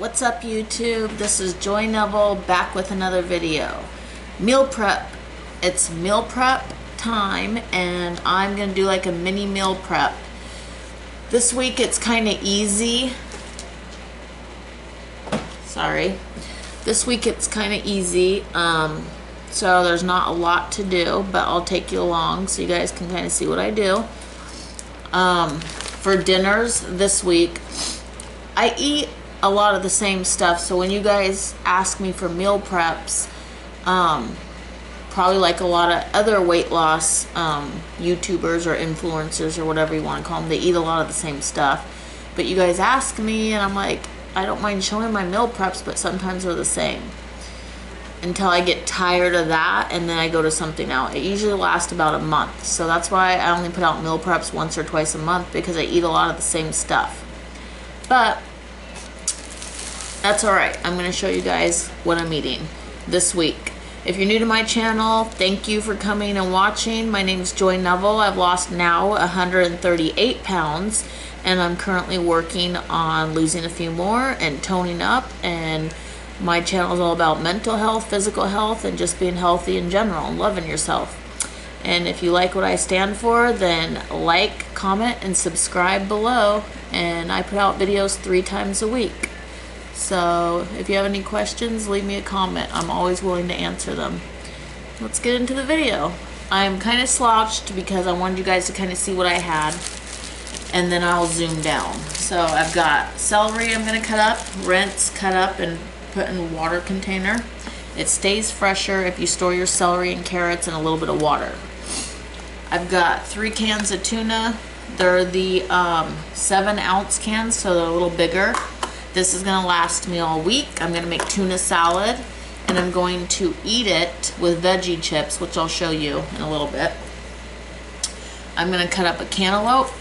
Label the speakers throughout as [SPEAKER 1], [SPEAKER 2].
[SPEAKER 1] What's up, YouTube? This is Joy Neville back with another video. Meal prep. It's meal prep time, and I'm gonna do like a mini meal prep. This week it's kind of easy. Sorry. This week it's kind of easy. So there's not a lot to do, but I'll take you along so you guys can kind of see what I do. For dinners this week, I eat a lot of the same stuff, so when you guys ask me for meal preps, probably like a lot of other weight loss YouTubers or influencers or whatever you want to call them, they eat a lot of the same stuff. But you guys ask me, and I'm like, I don't mind showing my meal preps, but sometimes they're the same. Until I get tired of that, and then I go to something else. It usually lasts about a month, so that's why I only put out meal preps once or twice a month, because I eat a lot of the same stuff. But that's alright. I'm going to show you guys what I'm eating this week. If you're new to my channel, thank you for coming and watching. My name is Joy Neville. I've lost now 138 pounds, and I'm currently working on losing a few more and toning up, and my channel is all about mental health, physical health, and just being healthy in general and loving yourself. And if you like what I stand for, then like, comment, and subscribe below. And I put out videos 3 times a week. So if you have any questions, leave me a comment. I'm always willing to answer them. Let's get into the video. I'm kind of slouched because I wanted you guys to kind of see what I had. And then I'll zoom down. So I've got celery I'm going to cut up, rinse, cut up, and put in a water container. It stays fresher if you store your celery and carrots in a little bit of water. I've got 3 cans of tuna. They're the 7-ounce cans, so they're a little bigger. This is gonna last me all week. I'm gonna make tuna salad, and I'm going to eat it with veggie chips, which I'll show you in a little bit. I'm gonna cut up a cantaloupe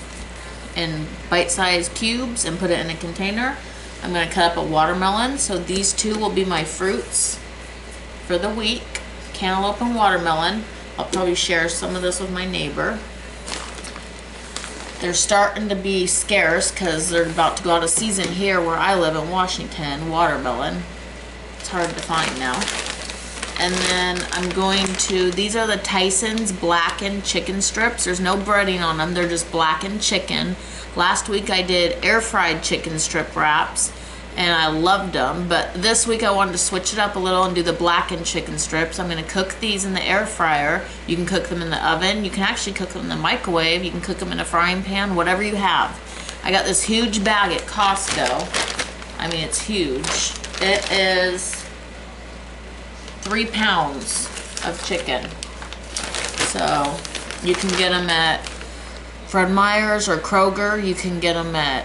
[SPEAKER 1] in bite-sized cubes and put it in a container. I'm going to cut up a watermelon, so these 2 will be my fruits for the week. Cantaloupe and watermelon. I'll probably share some of this with my neighbor. They're starting to be scarce because they're about to go out of season here where I live in Washington, watermelon. It's hard to find now. And then I'm going to, these are the Tyson's blackened chicken strips. There's no breading on them, they're just blackened chicken. Last week I did air fried chicken strip wraps, and I loved them, but this week I wanted to switch it up a little and do the blackened chicken strips. I'm going to cook these in the air fryer. You can cook them in the oven, you can actually cook them in the microwave, you can cook them in a frying pan, whatever you have. I got this huge bag at Costco. I mean, it's huge. It is 3 pounds of chicken. So you can get them at Fred Meyer's or Kroger. You can get them at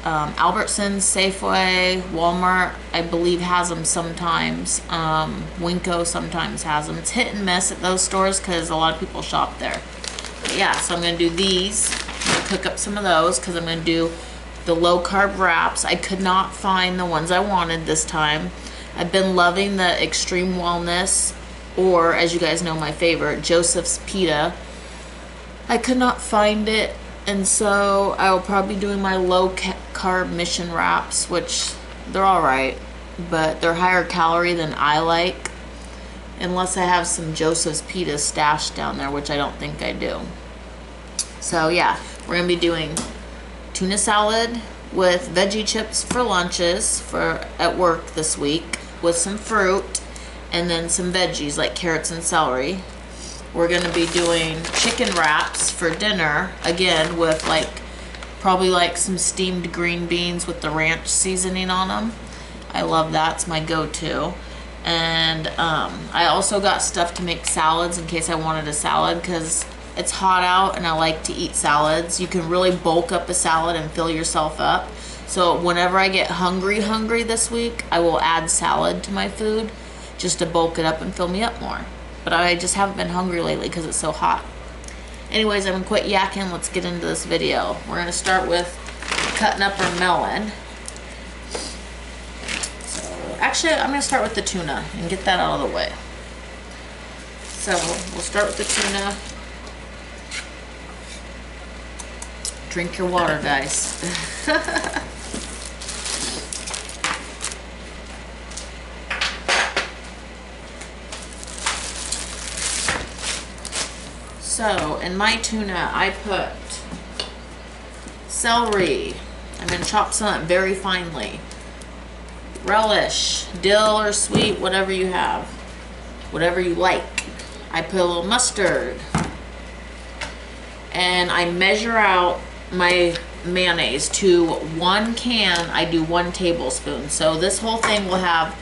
[SPEAKER 1] Albertsons, Safeway, Walmart, I believe has them sometimes. Winco sometimes has them. It's hit and miss at those stores because a lot of people shop there. But yeah, so I'm going to do these. I'm going to cook up some of those because I'm going to do the low-carb wraps. I could not find the ones I wanted this time. I've been loving the Extreme Wellness, or as you guys know, my favorite, Joseph's Pita. I could not find it, and so I will probably be doing my low-carb Mission wraps, which they're alright, but they're higher calorie than I like, unless I have some Joseph's Pita stashed down there, which I don't think I do. So yeah, we're going to be doing tuna salad with veggie chips for lunches at work this week, with some fruit, and then some veggies like carrots and celery. We're going to be doing chicken wraps for dinner, again with probably some steamed green beans with the ranch seasoning on them. I love that, it's my go-to. And I also got stuff to make salads in case I wanted a salad, because it's hot out and I like to eat salads. You can really bulk up a salad and fill yourself up. So whenever I get hungry this week, I will add salad to my food just to bulk it up and fill me up more. But I just haven't been hungry lately because it's so hot. Anyways, I'm going to quit yakking. Let's get into this video. We're going to start with cutting up our melon. So, actually, I'm going to start with the tuna and get that out of the way. So, we'll start with the tuna. Drink your water, guys. So in my tuna, I put celery. I'm going to chop some of it very finely. Relish, dill or sweet, whatever you have, whatever you like. I put a little mustard, and I measure out my mayonnaise to 1 can. I do 1 tablespoon, so this whole thing will have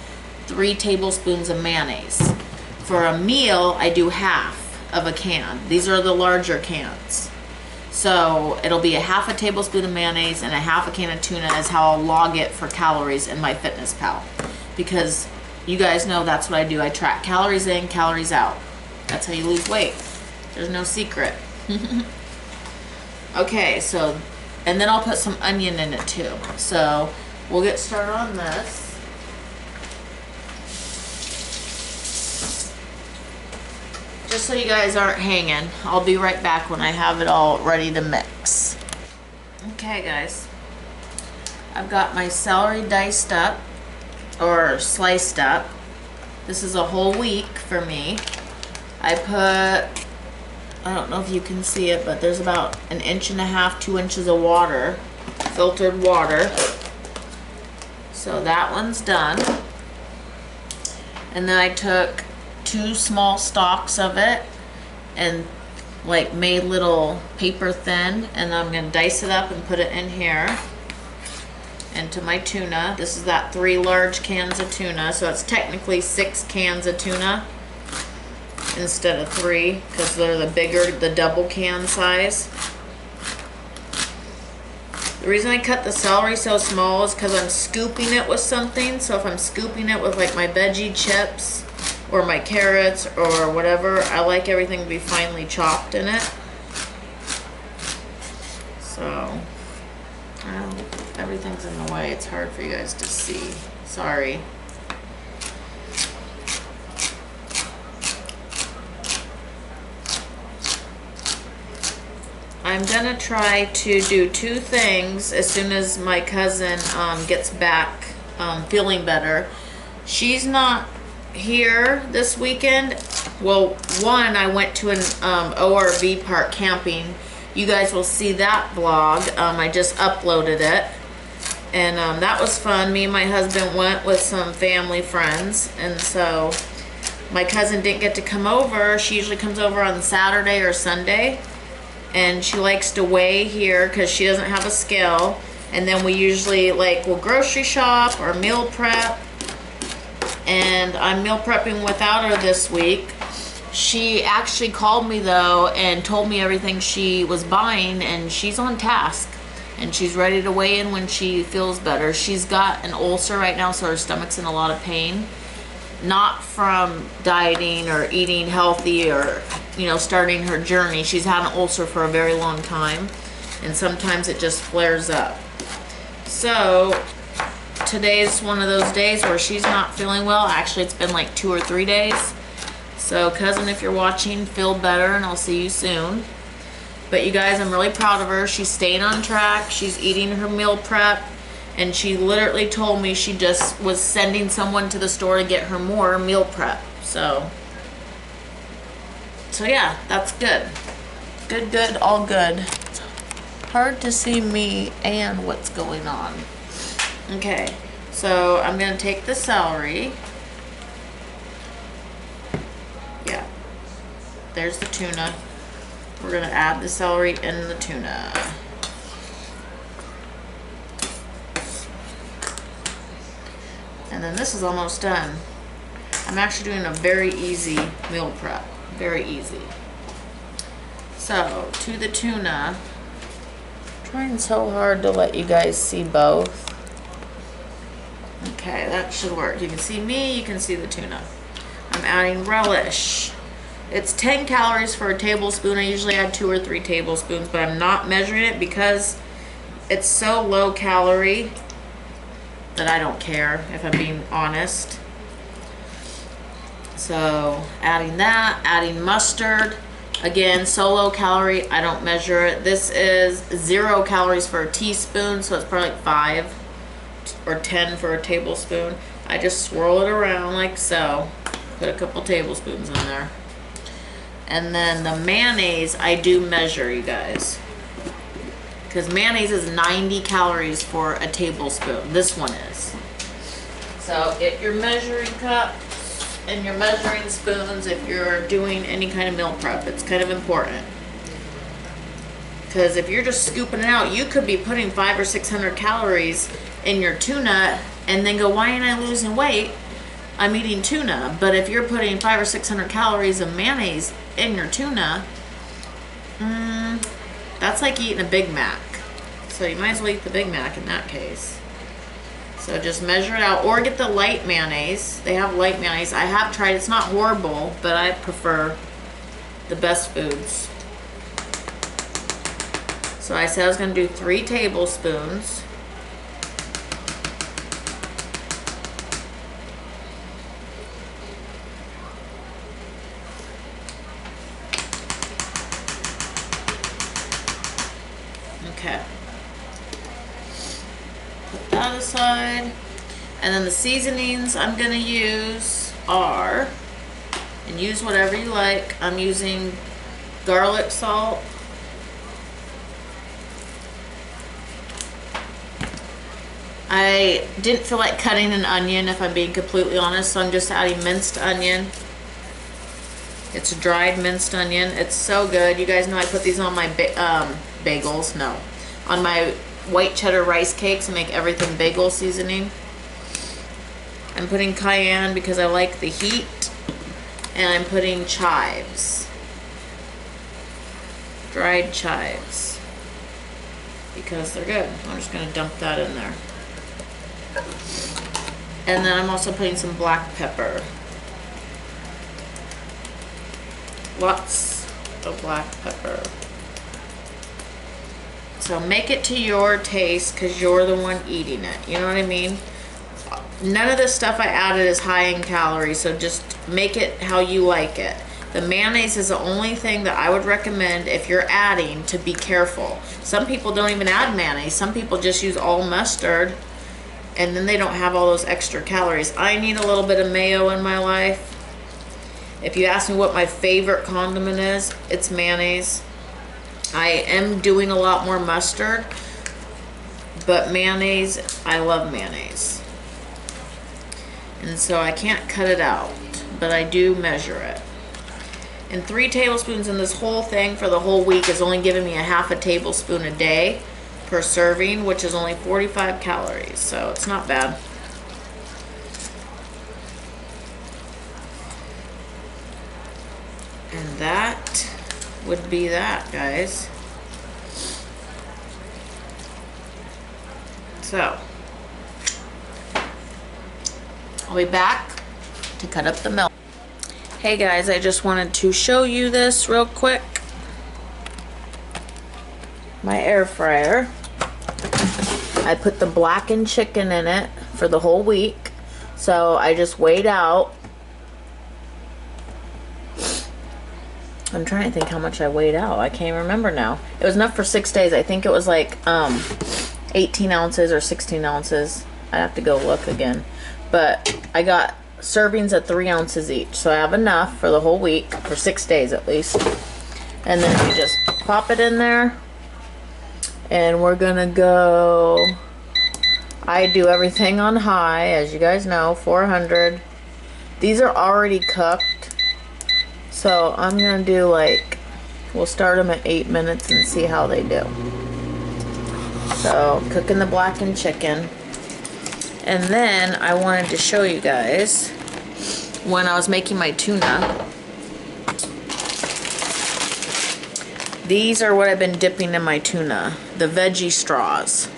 [SPEAKER 1] 3 tablespoons of mayonnaise. For a meal, I do half of a can. These are the larger cans. So it'll be a half a tablespoon of mayonnaise and a half a can of tuna is how I'll log it for calories in MyFitnessPal. Because you guys know that's what I do. I track calories in, calories out. That's how you lose weight. There's no secret. Okay, so, and then I'll put some onion in it too. So we'll get started on this. Just so you guys aren't hanging, I'll be right back when I have it all ready to mix. Okay guys, I've got my celery diced up, or sliced up. This is a whole week for me. I put, I don't know if you can see it, but there's about 1.5 inches, 2 inches of water, filtered water. So that one's done. And then I took 2 small stalks of it and like made little paper thin, and I'm gonna dice it up and put it in here into my tuna. This is that 3 large cans of tuna, so it's technically 6 cans of tuna instead of 3 because they're the bigger, the double can size. The reason I cut the celery so small is because I'm scooping it with something. So if I'm scooping it with like my veggie chips or my carrots or whatever, I like everything to be finely chopped in it. So, everything's in the way. It's hard for you guys to see. Sorry. I'm gonna try to do 2 things as soon as my cousin gets back feeling better. She's not here this weekend. Well, one, I went to an ORV park camping. You guys will see that vlog. I just uploaded it, and that was fun. Me and my husband went with some family friends, and so my cousin didn't get to come over. She usually comes over on Saturday or Sunday, and she likes to weigh here because she doesn't have a scale. And then we usually will grocery shop or meal prep. And I'm meal prepping without her this week. She actually called me though and told me everything she was buying, and she's on task and she's ready to weigh in when she feels better. She's got an ulcer right now, so her stomach's in a lot of pain. Not from dieting or eating healthy or, you know, starting her journey. She's had an ulcer for a very long time, and sometimes it just flares up. So today's one of those days where she's not feeling well. Actually, it's been like 2 or 3 days. So cousin, if you're watching, feel better, and I'll see you soon. But you guys, I'm really proud of her. She's staying on track. She's eating her meal prep, and she literally told me she just was sending someone to the store to get her more meal prep. So yeah, that's good. Good, all good. It's hard to see me and what's going on. Okay, so I'm gonna take the celery. Yeah, there's the tuna. We're gonna add the celery in the tuna. And then this is almost done. I'm actually doing a very easy meal prep. Very easy. So, to the tuna. I'm trying so hard to let you guys see both. Okay, that should work. You can see me, you can see the tuna. I'm adding relish. It's 10 calories for a tablespoon. I usually add 2 or 3 tablespoons, but I'm not measuring it because it's so low calorie that I don't care, if I'm being honest. So adding that, adding mustard. Again, so low calorie, I don't measure it. This is 0 calories for a teaspoon, so it's probably like 5 or 10 for a tablespoon. I just swirl it around like so. Put a couple tablespoons in there. And then the mayonnaise, I do measure, you guys. Because mayonnaise is 90 calories for a tablespoon. This one is. So get your measuring cup and your measuring spoons if you're doing any kind of meal prep. It's kind of important. Because if you're just scooping it out, you could be putting 500 or 600 calories in your tuna and then go, why ain't I losing weight? I'm eating tuna. But if you're putting 500 or 600 calories of mayonnaise in your tuna, that's like eating a Big Mac. So you might as well eat the Big Mac in that case. So just measure it out, or get the light mayonnaise. They have light mayonnaise. I have tried, it's not horrible, but I prefer the Best Foods. So I said I was gonna do 3 tablespoons. Okay. Put that aside. And then the seasonings I'm gonna use are, and use whatever you like, I'm using garlic salt, I didn't feel like cutting an onion, if I'm being completely honest, so I'm just adding minced onion. It's a dried minced onion. It's so good. You guys know I put these on my bagels. No, on my white cheddar rice cakes and make everything bagel seasoning. I'm putting cayenne because I like the heat, and I'm putting chives, dried chives, because they're good. I'm just gonna dump that in there. And then I'm also putting some black pepper. Lots of black pepper. So make it to your taste because you're the one eating it. You know what I mean? None of the stuff I added is high in calories, so just make it how you like it. The mayonnaise is the only thing that I would recommend if you're adding to be careful. Some people don't even add mayonnaise. Some people just use all mustard, and then they don't have all those extra calories. I need a little bit of mayo in my life. If you ask me what my favorite condiment is, it's mayonnaise. I am doing a lot more mustard, but mayonnaise, I love mayonnaise. And so I can't cut it out, but I do measure it. And 3 tablespoons in this whole thing for the whole week is only giving me a half a tablespoon a day per serving, which is only 45 calories, so it's not bad. And that would be that, guys. So, I'll be back to cut up the milk. Hey guys, I just wanted to show you this real quick. My air fryer. I put the blackened chicken in it for the whole week. So I just weighed out. I'm trying to think how much I weighed out. I can't remember now. It was enough for 6 days. I think it was like 18 ounces or 16 ounces. I have to go look again. But I got servings at 3 ounces each. So I have enough for the whole week, for 6 days at least. And then you just pop it in there. And we're gonna go, I do everything on high, as you guys know, 400. These are already cooked. So I'm gonna do like, we'll start them at 8 minutes and see how they do. So cooking the blackened chicken. And then I wanted to show you guys when I was making my tuna. These are what I've been dipping in my tuna. The veggie straws.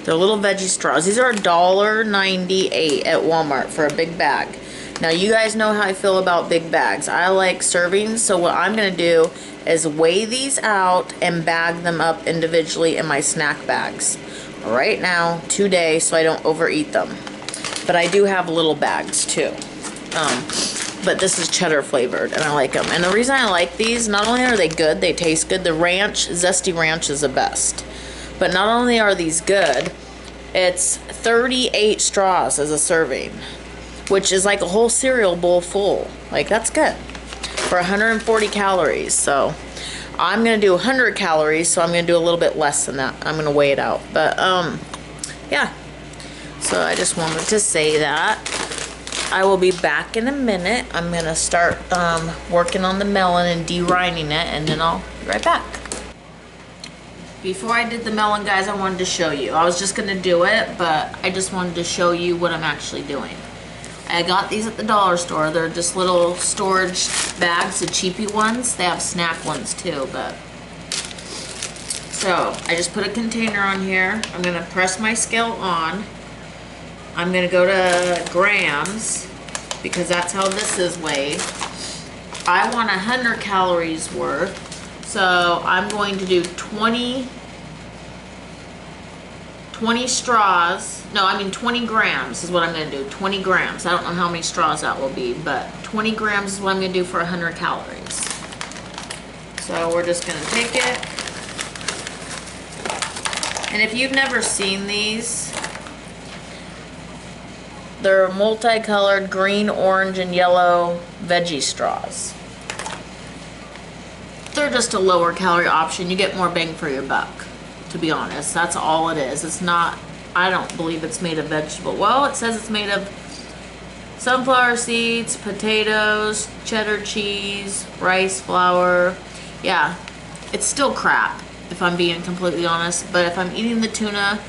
[SPEAKER 1] They're little veggie straws. These are $1.98 at Walmart for a big bag. Now you guys know how I feel about big bags. I like servings, so what I'm gonna do is weigh these out and bag them up individually in my snack bags. Right now, today, so I don't overeat them. But I do have little bags too. But this is cheddar flavored and I like them. And the reason I like these, not only are they good, they taste good. The ranch, zesty ranch is the best. But not only are these good, it's 38 straws as a serving, which is like a whole cereal bowl full. Like, that's good. for 140 calories. So I'm gonna do 100 calories, so I'm gonna do a little bit less than that. I'm gonna weigh it out, but yeah. So I just wanted to say that. I will be back in a minute. I'm gonna start working on the melon and derining it, and then I'll be right back. Before I did the melon, guys, I wanted to show you. I was just gonna do it, but I just wanted to show you what I'm actually doing. I got these at the dollar store. They're just little storage bags, the cheapy ones. They have snack ones too, but. So, I just put a container on here. I'm gonna press my scale on. I'm gonna go to grams, because that's how this is weighed. I want 100 calories worth, so I'm going to do 20 straws. No, I mean 20 grams is what I'm gonna do. 20 grams. I don't know how many straws that will be, but 20 grams is what I'm gonna do for 100 calories. So we're just gonna take it. And if you've never seen these, they're multicolored green, orange, and yellow veggie straws. They're just a lower calorie option. You get more bang for your buck, to be honest. That's all it is. It's not, I don't believe it's made of vegetable. Well, it says it's made of sunflower seeds, potatoes, cheddar cheese, rice flour. Yeah, it's still crap, if I'm being completely honest. But if I'm eating the tuna,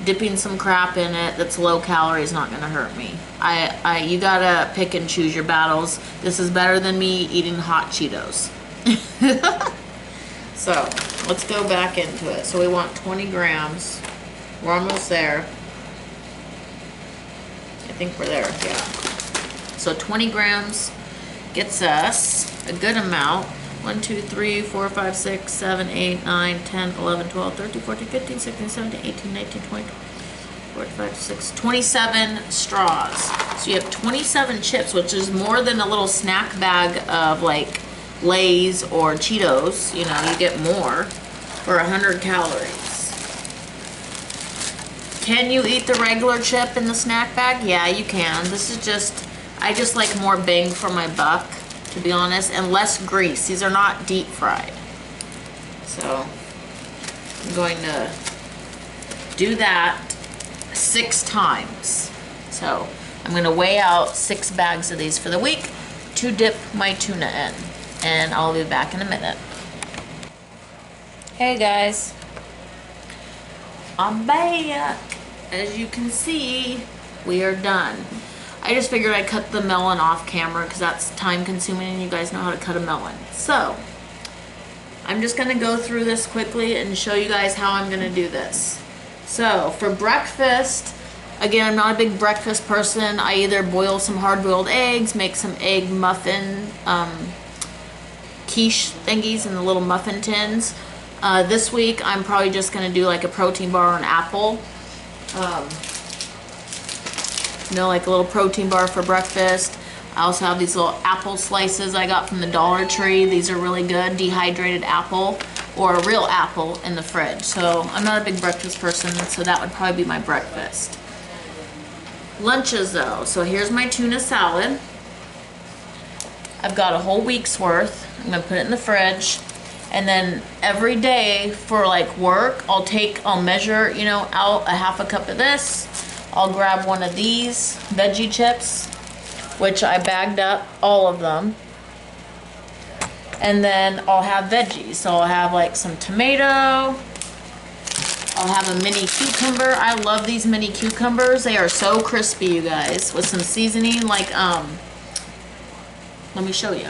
[SPEAKER 1] dipping some crap in it that's low calorie is not gonna hurt me. You gotta pick and choose your battles. This is better than me eating hot Cheetos. So let's go back into it. So we want 20 grams. We're almost there. I think we're there, yeah. So 20 grams gets us a good amount. 1, 2, 3, 4, 5, 6, 7, 8, 9, 10, 11, 12, 13, 14, 15, 16, 17, 18, 19, 20, 25, 6, 27 straws. So you have 27 chips, which is more than a little snack bag of like Lay's or Cheetos. You know, you get more for 100 calories. Can you eat the regular chip in the snack bag? Yeah, you can. This is just, I just like more bang for my buck, to be honest, and less grease. These are not deep fried. So I'm going to do that 6 times. So I'm going to weigh out 6 bags of these for the week to dip my tuna in, and I'll be back in a minute. Hey guys, I'm back. As you can see, we are done. I just figured I'd cut the melon off camera because that's time consuming and you guys know how to cut a melon. So I'm just gonna go through this quickly and show you guys how I'm gonna do this. So for breakfast, again, I'm not a big breakfast person. I either boil some hard-boiled eggs, make some egg muffin quiche thingies in the little muffin tins. This week I'm probably just gonna do like a protein bar or an apple. You know, like a little protein bar for breakfast. I also have these little apple slices I got from the Dollar Tree. These are really good, dehydrated apple or a real apple in the fridge. So I'm not a big breakfast person, so that would probably be my breakfast. Lunches though, so here's my tuna salad. I've got a whole week's worth. I'm gonna put it in the fridge. And then every day for like work, I'll measure, you know, out a half a cup of this. I'll grab one of these veggie chips, which I bagged up all of them. And then I'll have veggies. So I'll have like some tomato. I'll have a mini cucumber. I love these mini cucumbers. They are so crispy, you guys, with some seasoning. Like, let me show you.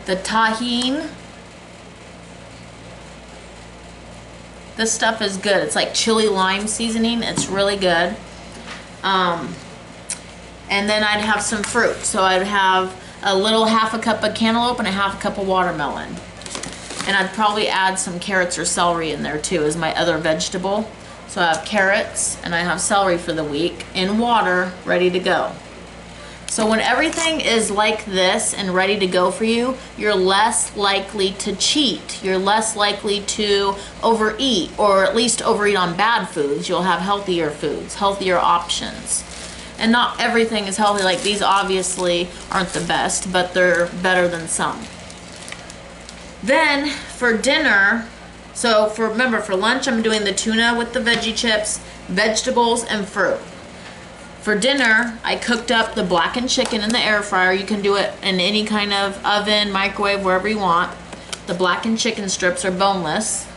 [SPEAKER 1] The tahine. This stuff is good. It's like chili lime seasoning. It's really good. And then I'd have some fruit. So I'd have a little half a cup of cantaloupe and a half a cup of watermelon. And I'd probably add some carrots or celery in there too as my other vegetable. So I have carrots and I have celery for the week in water ready to go. So when everything is like this and ready to go for you, you're less likely to cheat. You're less likely to overeat, or at least overeat on bad foods. You'll have healthier foods, healthier options. And not everything is healthy. Like these obviously aren't the best, but they're better than some. Then for dinner, remember for lunch I'm doing the tuna with the veggie chips, vegetables, and fruit. For dinner, I cooked up the blackened chicken in the air fryer. You can do it in any kind of oven, microwave, wherever you want. The blackened chicken strips are boneless.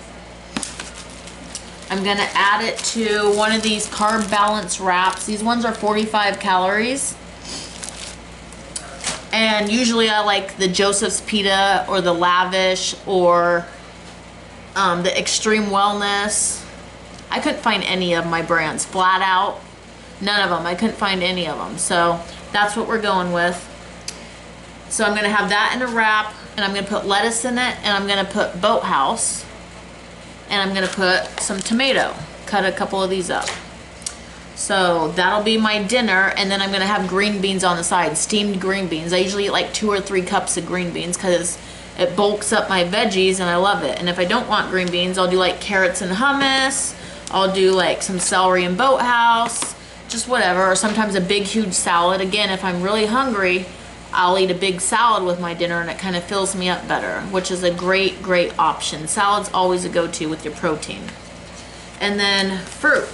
[SPEAKER 1] I'm gonna add it to one of these carb balance wraps. These ones are 45 calories. And usually I like the Joseph's Pita or the Lavish or the Extreme Wellness. I couldn't find any of my brands. Flat Out. None of them. I couldn't find any of them. So that's what we're going with. So I'm going to have that in a wrap, and I'm going to put lettuce in it, and I'm going to put Boathouse, and I'm going to put some tomato. Cut a couple of these up. So that'll be my dinner, and then I'm going to have green beans on the side, steamed green beans. I usually eat like 2 or 3 cups of green beans because it bulks up my veggies, and I love it. And if I don't want green beans, I'll do like carrots and hummus. I'll do like some celery and Boathouse. Just whatever, or sometimes a big huge salad. Again, if I'm really hungry, I'll eat a big salad with my dinner, and it kind of fills me up better, which is a great option. Salad's always a go-to with your protein. And then fruit.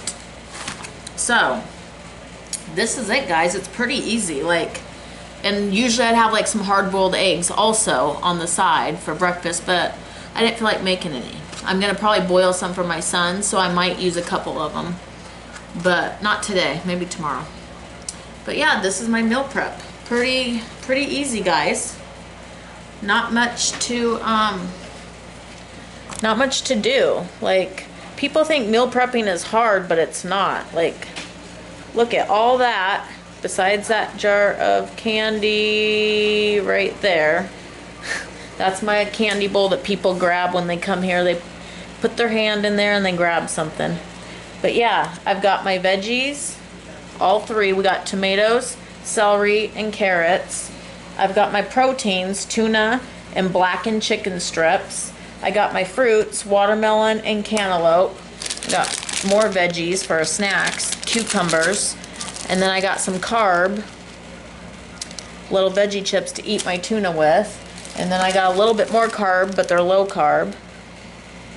[SPEAKER 1] So this is it, guys. It's pretty easy. And usually I'd have like some hard-boiled eggs also on the side for breakfast, but I didn't feel like making any. I'm gonna probably boil some for my son, so I might use a couple of them. But not today, maybe tomorrow. But yeah, this is my meal prep. Pretty easy, guys. Not much to do. Like, people think meal prepping is hard, but it's not. Like, look at all that besides that jar of candy right there. That's my candy bowl that people grab when they come here. They put their hand in there and they grab something. But yeah, I've got my veggies, all 3. We got tomatoes, celery, and carrots. I've got my proteins, tuna and blackened chicken strips. I got my fruits, watermelon and cantaloupe. I got more veggies for snacks, cucumbers. And then I got some carb, little veggie chips to eat my tuna with. And then I got a little bit more carb, but they're low carb,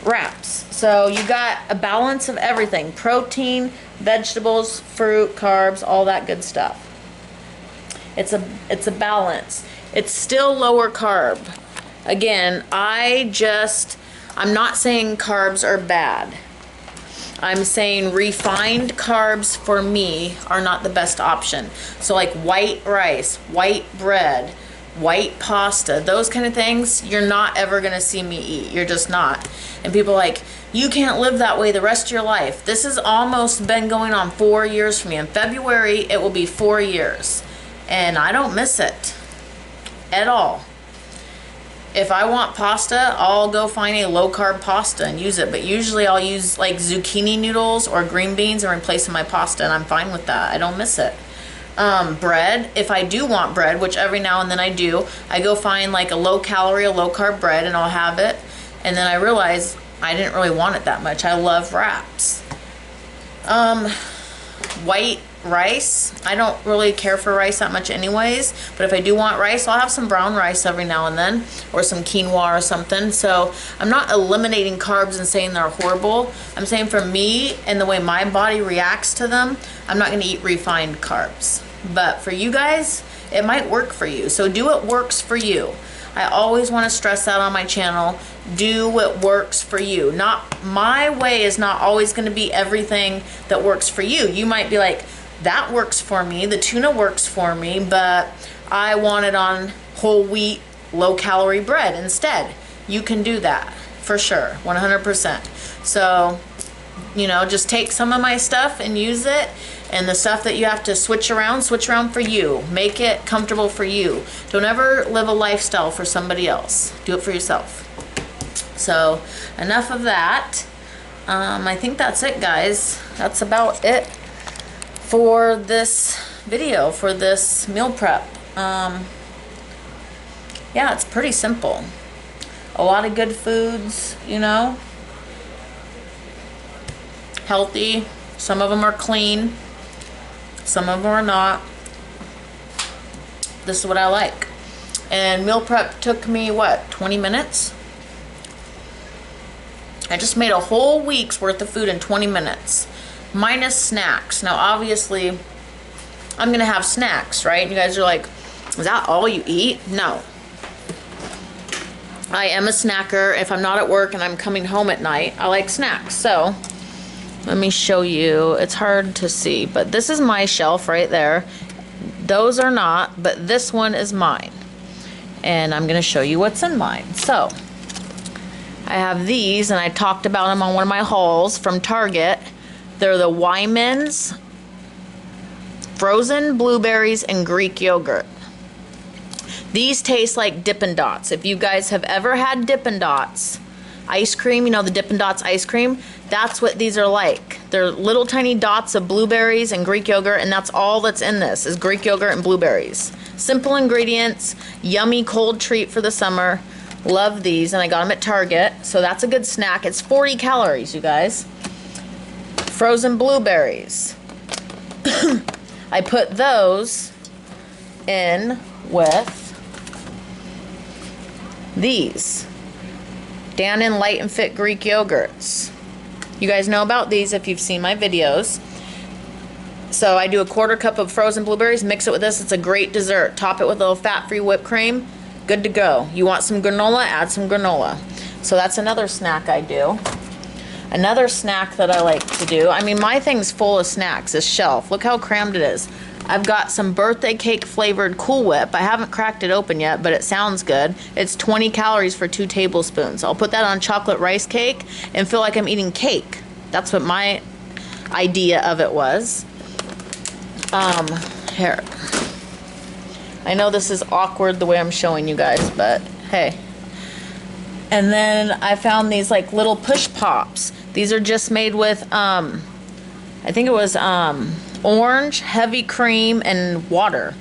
[SPEAKER 1] wraps. So you got a balance of everything: protein, vegetables, fruit, carbs, all that good stuff. It's a balance. It's still lower carb. Again, I'm not saying carbs are bad. I'm saying refined carbs for me are not the best option. So like white rice, white bread, white pasta, those kind of things, you're not ever gonna see me eat. You're just not. And people are like, you can't live that way the rest of your life. This has almost been going on 4 years for me. In February, it will be 4 years. And I don't miss it at all. If I want pasta, I'll go find a low-carb pasta and use it. But usually I'll use like zucchini noodles or green beans and replace my pasta, and I'm fine with that. I don't miss it. Bread, if I do want bread, which every now and then I do, I go find like a low-calorie, a low-carb bread, and I'll have it. And then I realize I didn't really want it that much. I love wraps. White rice, I don't really care for rice that much anyways, but if I do want rice, I'll have some brown rice every now and then, or some quinoa or something. So I'm not eliminating carbs and saying they're horrible. I'm saying for me and the way my body reacts to them, I'm not going to eat refined carbs. But for you guys, it might work for you. So do what works for you. I always want to stress that on my channel. Do what works for you. Not my way is not always going to be everything that works for you. You might be like, that works for me, the tuna works for me, but I want it on whole wheat, low calorie bread instead. You can do that for sure, 100%. So, you know, just take some of my stuff and use it, and the stuff that you have to switch around for you. Make it comfortable for you. Don't ever live a lifestyle for somebody else. Do it for yourself. So enough of that. I think that's it, guys. That's about it for this video for this meal prep. Yeah, it's pretty simple. A lot of good foods, you know, healthy. Some of them are clean, some of them are not. This is what I like. And meal prep took me, what, 20 minutes? I just made a whole week's worth of food in 20 minutes, minus snacks. Now, obviously, I'm gonna have snacks, right? And you guys are like, is that all you eat? No. I am a snacker. If I'm not at work and I'm coming home at night, I like snacks. So, let me show you. It's hard to see, but this is my shelf right there. Those are not, but this one is mine. And I'm gonna show you what's in mine. So, I have these, and I talked about them on one of my hauls from Target. They're the Wyman's frozen blueberries and Greek yogurt. These taste like Dippin' Dots. If you guys have ever had Dippin' Dots ice cream, you know, the Dippin' Dots ice cream, that's what these are like. They're little tiny dots of blueberries and Greek yogurt, and that's all that's in this is Greek yogurt and blueberries. Simple ingredients, yummy cold treat for the summer. Love these, and I got them at Target, so that's a good snack. It's 40 calories, you guys. Frozen blueberries. I put those in with these Dannon Light and Fit Greek yogurts. You guys know about these if you've seen my videos. So I do a 1/4 cup of frozen blueberries, mix it with this. It's a great dessert. Top it with a little fat-free whipped cream. Good to go. You want some granola? Add some granola. So that's another snack I do. Another snack that I like to do, I mean, my thing's full of snacks, this shelf. Look how crammed it is. I've got some birthday cake flavored Cool Whip. I haven't cracked it open yet, but it sounds good. It's 20 calories for 2 tablespoons. I'll put that on chocolate rice cake and feel like I'm eating cake. That's what my idea of it was. Here. I know this is awkward the way I'm showing you guys, but hey. And then I found these like little push pops. These are just made with, I think it was orange, heavy cream, and water.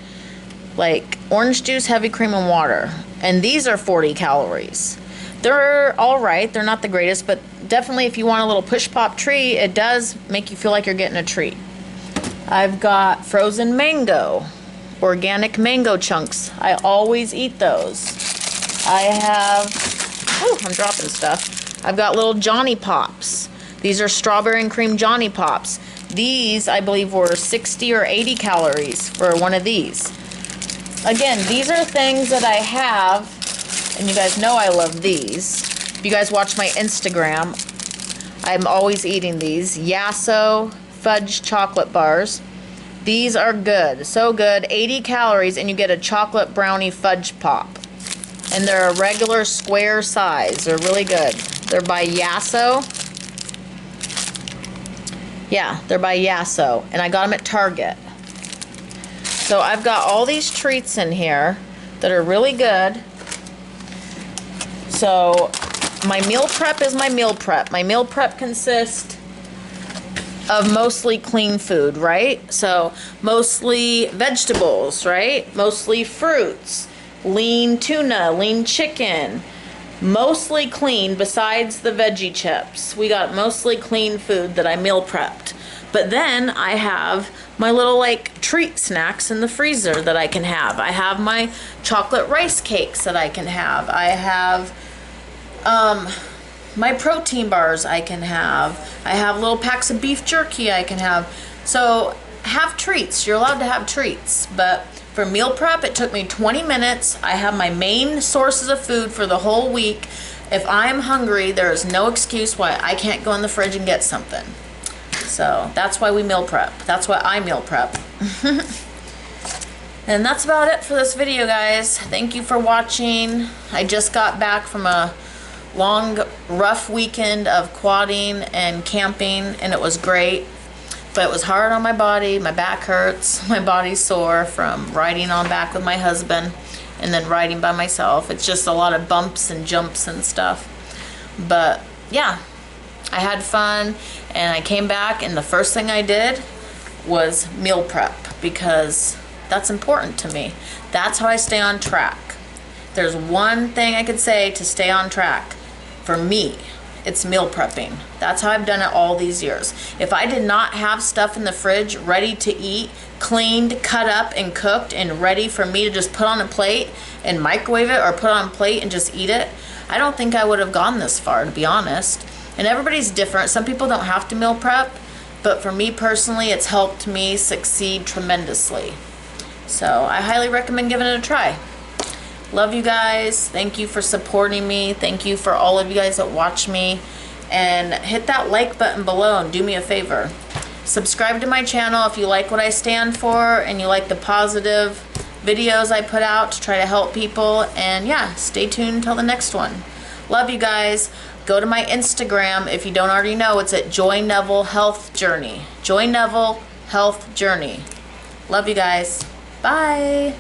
[SPEAKER 1] Like orange juice, heavy cream, and water. And these are 40 calories. They're all right. They're not the greatest, but definitely if you want a little push pop treat, it does make you feel like you're getting a treat. I've got frozen mango. Organic mango chunks. I always eat those. I have, oh, I'm dropping stuff. I've got little Johnny Pops. These are strawberry and cream Johnny Pops. These, I believe, were 60 or 80 calories for one of these. Again, these are things that I have, and you guys know I love these. If you guys watch my Instagram, I'm always eating these. Yasso fudge chocolate bars. These are good, so good, 80 calories, and you get a chocolate brownie fudge pop. And they're a regular square size. They're really good. They're by Yasso. Yeah, they're by Yasso, and I got them at Target. So I've got all these treats in here that are really good. So my meal prep is my meal prep. My meal prep consists of mostly clean food, right? So mostly vegetables, right? Mostly fruits, lean tuna, lean chicken, mostly clean besides the veggie chips. We got mostly clean food that I meal prepped. But then I have my little like treat snacks in the freezer that I can have. I have my chocolate rice cakes that I can have. I have my protein bars I can have. I have little packs of beef jerky I can have. So have treats. You're allowed to have treats. But for meal prep, it took me 20 minutes. I have my main sources of food for the whole week. If I'm hungry, there is no excuse why I can't go in the fridge and get something. So that's why we meal prep. That's why I meal prep. And that's about it for this video, guys. Thank you for watching. I just got back from a long, rough weekend of quadding and camping, and it was great. But it was hard on my body. My back hurts. My body's sore from riding on back with my husband and then riding by myself. It's just a lot of bumps and jumps and stuff. But yeah, I had fun, and I came back, and the first thing I did was meal prep, because that's important to me. That's how I stay on track. There's one thing I could say to stay on track for me, it's meal prepping. That's how I've done it all these years. If I did not have stuff in the fridge ready to eat, cleaned, cut up, and cooked, and ready for me to just put on a plate and microwave it, or put on a plate and just eat it, I don't think I would have gone this far, to be honest. And everybody's different. Some people don't have to meal prep, but for me personally, it's helped me succeed tremendously. So I highly recommend giving it a try. Love you guys. Thank you for supporting me. Thank you for all of you guys that watch me. And hit that like button below and do me a favor. Subscribe to my channel if you like what I stand for and you like the positive videos I put out to try to help people. And yeah, stay tuned until the next one. Love you guys. Go to my Instagram if you don't already know. It's at Joy Neville Health Journey. Joy Neville Health Journey. Love you guys. Bye.